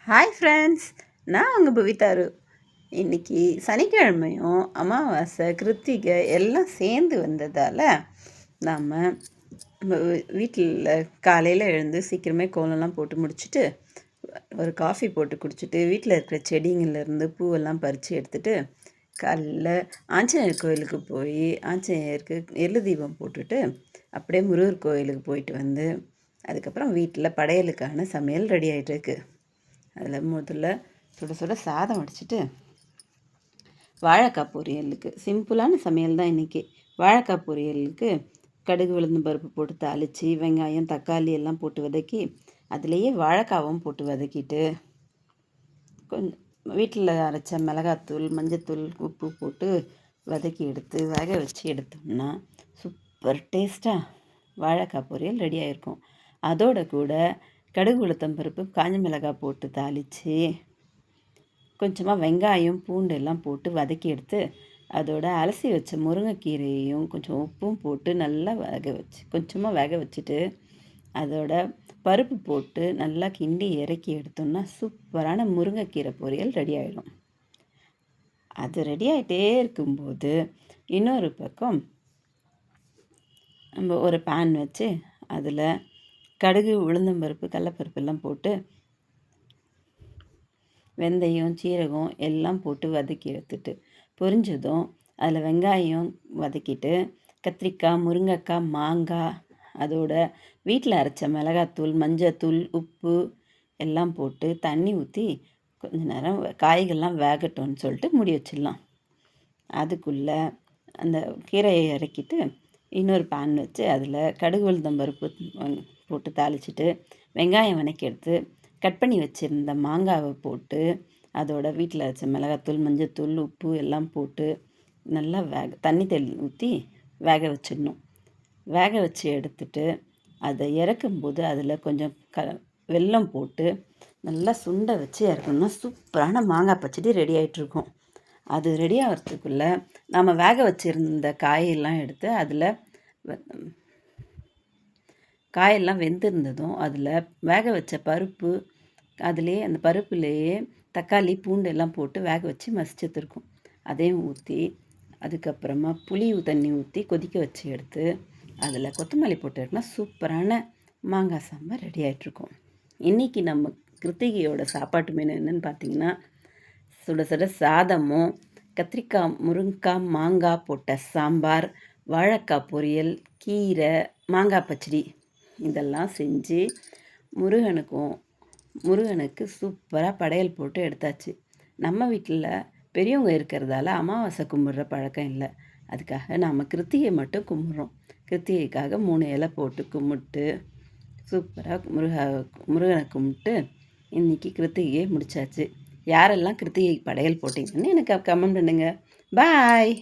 Hi friends, நான் உங்கள் பவிதாரு. இன்றைக்கி சனிக்கிழமையும் அமாவாசை கிருத்திகை எல்லாம் சேர்ந்து வந்ததால் நாம் வீட்டில் காலையில் எழுந்து சீக்கிரமே கோலம்லாம் போட்டு முடிச்சுட்டு ஒரு காஃபி போட்டு குடிச்சிட்டு வீட்டில் இருக்கிற செடிங்கள்லேருந்து பூவெல்லாம் பறித்து எடுத்துகிட்டு காலையில் ஆஞ்சநேயர் கோயிலுக்கு போய் ஆஞ்சநேயருக்கு எள்ளு தீபம் போட்டுட்டு அப்படியே முருகர் கோயிலுக்கு போயிட்டு வந்து அதுக்கப்புறம் வீட்டில் படையலுக்கான சமையல் ரெடி ஆகிட்டுருக்கு. அதில் முதல்ல சுட சுட சாதம் வடிச்சிட்டு வாழைக்காய் பொரியலுக்கு சிம்பிளான சமையல் தான் இன்றைக்கி. வாழைக்காய் பொரியலுக்கு கடுகு உளுந்து பருப்பு போட்டு தாளித்து வெங்காயம் தக்காளி எல்லாம் போட்டு வதக்கி அதுலேயே வாழைக்காவும் போட்டு வதக்கிட்டு கொஞ்சம் வீட்டில் அரைச்ச மிளகாத்தூள் மஞ்சத்தூள் உப்பு போட்டு வதக்கி எடுத்து வேக வச்சு எடுத்தோம்னா சூப்பர் டேஸ்ட்டாக வாழைக்காய் பொரியல் ரெடி ஆகிருக்கும். அதோட கூட கடுகு உளுத்தம் பருப்பு காஞ்ச மிளகாய் போட்டு தாளித்து கொஞ்சமாக வெங்காயம் பூண்டு எல்லாம் போட்டு வதக்கி எடுத்து அதோட அலசி வச்ச முருங்கைக்கீரையையும் கொஞ்சம் உப்பும் போட்டு நல்லா கொஞ்சமாக வேக வச்சுட்டு அதோட பருப்பு போட்டு நல்லா கிண்டி இறக்கி எடுத்தோம்னா சூப்பரான முருங்கைக்கீரை பொரியல் ரெடி ஆகிடும். அது ரெடி ஆகிட்டே இருக்கும்போது இன்னொரு பக்கம் நம்ம ஒரு பேன் வச்சு அதில் கடுகு உளுந்தம்பருப்பு கடலப்பருப்பு எல்லாம் போட்டு வெந்தயம் சீரகம் எல்லாம் போட்டு வதக்கி எடுத்துட்டு பொரிஞ்சதும் அதில் வெங்காயம் வதக்கிட்டு கத்திரிக்காய் முருங்கைக்காய் மாங்காய் அதோட வீட்டில் அரைச்ச மிளகாத்தூள் மஞ்சத்தூள் உப்பு எல்லாம் போட்டு தண்ணி ஊற்றி கொஞ்ச நேரம் காய்கள்லாம் வேகட்டும்னு சொல்லிட்டு மூடி வச்சிடலாம். அதுக்குள்ளே அந்த கீரையை இறக்கிட்டு இன்னொரு பேன் வச்சு அதில் கடுகு உளுந்தம்பருப்பு போட்டு தாளிச்சிட்டு வெங்காயம் வதக்கி எடுத்து கட் பண்ணி வச்சுருந்த மாங்காவை போட்டு அதோட வீட்டில் வச்ச மிளகாத்தூள் மஞ்சத்தூள் உப்பு எல்லாம் போட்டு நல்லா தண்ணி ஊற்றி வேக வச்சிடணும். வேக வச்சு எடுத்துட்டு அதை இறக்கும்போது அதில் கொஞ்சம் வெல்லம் போட்டு நல்லா சுண்டை வச்சு இறக்கணும்னா சூப்பரான மாங்காய் பச்சடி ரெடி ஆகிட்ருக்கும். அது ரெடி ஆகிறதுக்குள்ளே நம்ம வேக வச்சுருந்த காயெல்லாம் எடுத்து அதில் காயெல்லாம் வெந்திருந்ததும் அதில் வேக வச்ச பருப்பு அதிலே அந்த பருப்புலேயே தக்காளி பூண்டு எல்லாம் போட்டு வேக வச்சு மசிச்சுருக்கும். அதையும் ஊற்றி அதுக்கப்புறமா புளி தண்ணி ஊற்றி கொதிக்க வச்சு எடுத்து அதில் கொத்தமல்லி போட்டு எடுத்தோம்னா சூப்பரான மாங்காய் சாம்பார் ரெடி ஆகிட்ருக்கும். இன்றைக்கி நம்ம கிருத்திகையோட சாப்பாட்டு மெனு என்னென்னு பார்த்திங்கன்னா சுட சுட சாதமும் கத்திரிக்காய் முருங்கைக்காய் மாங்காய் போட்ட சாம்பார் வாழைக்காய் பொரியல் கீரை மாங்காய் பச்சடி இதெல்லாம் செஞ்சு முருகனுக்கு சூப்பராக படையல் போட்டு எடுத்தாச்சு. நம்ம வீட்டில் பெரியவங்க இருக்கிறதால அமாவாசை கும்பிட்ற பழக்கம் இல்லை. அதுக்காக நாம் கிருத்திகை மட்டும் கும்பிட்றோம். கிருத்திகைக்காக 3 இலை போட்டு கும்பிட்டு சூப்பராக முருகனை கும்பிட்டு இன்றைக்கி கிருத்திகையை முடித்தாச்சு. யாரெல்லாம் கிருத்திகை படையல் போட்டிங்கன்னு எனக்கு கமெண்ட் பண்ணுங்கள். பாய்.